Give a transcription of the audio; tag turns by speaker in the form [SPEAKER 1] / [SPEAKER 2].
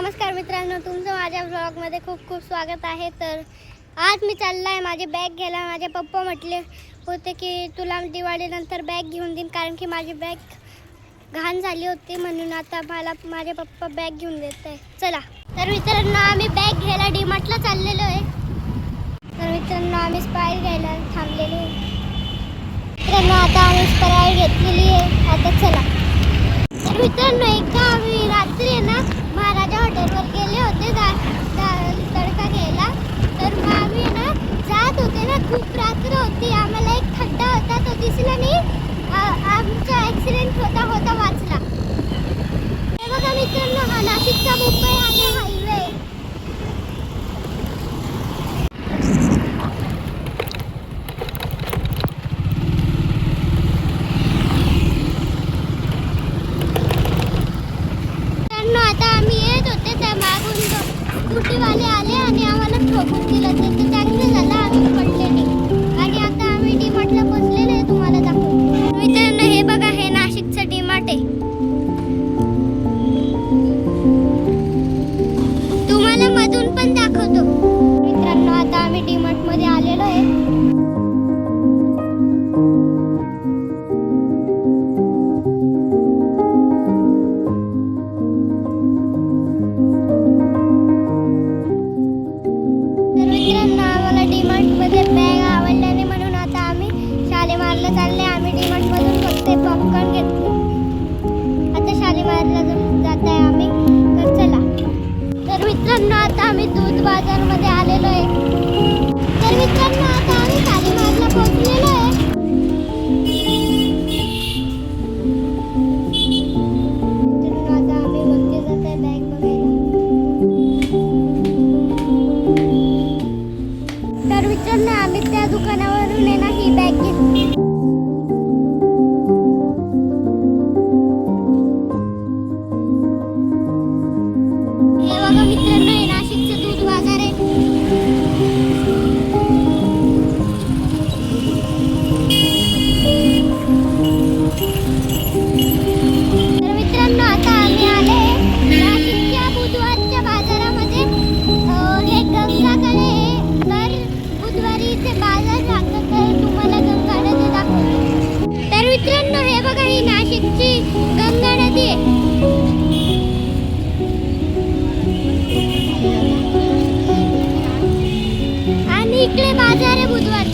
[SPEAKER 1] नमस्कार मित्रांनो, तुमचं माझ्या ब्लॉगमध्ये खूप खूप स्वागत आहे। तर आज मी चालला आहे माझी बॅग घ्यायला। माझे पप्पा म्हटले होते की तुला दिवाळीनंतर बॅग घेऊन देईन, कारण की माझी बॅग घाण झाली होती, म्हणून आता मला माझे पप्पा बॅग घेऊन देत आहे। चला तर मित्रांनो, आम्ही बॅग घ्यायला डीमार्टला चाललेलो आहे। तर मित्रांनो, आम्ही स्प्राईट घ्यायला थांबलेलो आहे। मित्रांनो, आता आम्ही स्प्राईट घेतलेली आहे। आता चला। तर मित्रांनो, एकदा आम्ही रात्री आहे ना महाराजा हॉटेलवर गेले होते तडका घ्यायला। तर मग आम्ही ना जात होते ना, खूप रात्र होती, आम्हाला एक खड्डा होता तो दिसला नाही, आमचा ॲक्सिडेंट होता वाचला। हे बघा मित्रांनो, हा नाशिकचा मुंबई आणि हायवे। आता आम्ही येत होते, त्या मागून स्कूटीवाले आले आणि आम्हाला ठोकून दिलं। ते चांगलं झालं आम्ही पडले नाही। आणि आता आम्ही डीमार्टला पोहोचलेलो आहे, तुम्हाला दाखवतो। मित्रांनो, हे बघा, हे नाशिकचं डीमार्ट आहे। तुम्हाला मधून पण दाखवतो। मित्रांनो, आता आम्ही डीमार्टमध्ये आलेलो आहे। मित्रांनो, आम्हाला डीमार्टमध्ये बॅग आवडल्याने म्हणून आता आम्ही शालीमारला चालले। आम्ही डीमार्टमधून फक्त पॉपकॉर्न घेतले। आता शालीमारला जात आहे आम्ही। तर चला। तर मित्रांनो, आता आम्ही दूध बाजारमध्ये आलेलो आहे। तर मित्रांनो, आता आम्ही शालीमारला पोहोचलेलो आहे। मित्रांनो, आता आम्ही वरती जात आहे बॅग बघायला। तर मित्रांनो, आम्ही त्या दुकानावरून आहे ना ही बॅग घेतली। हे बघा मित्रांनो, हे नाशिकचं दूध बाजार आहे। तर मित्रांनो, आता आम्ही आले नाशिकच्या बुधवारच्या बाजारामध्ये। हे गंगाकडे आहे। तर बुधवारी इथे बाजार लागतो, तर तुम्हाला गंगा नदी दाखवतो। तर मित्रांनो, हे बघा, ही नाशिकची गंगा नदी आहे। आणि इकडे बाजार आहे बुधवार।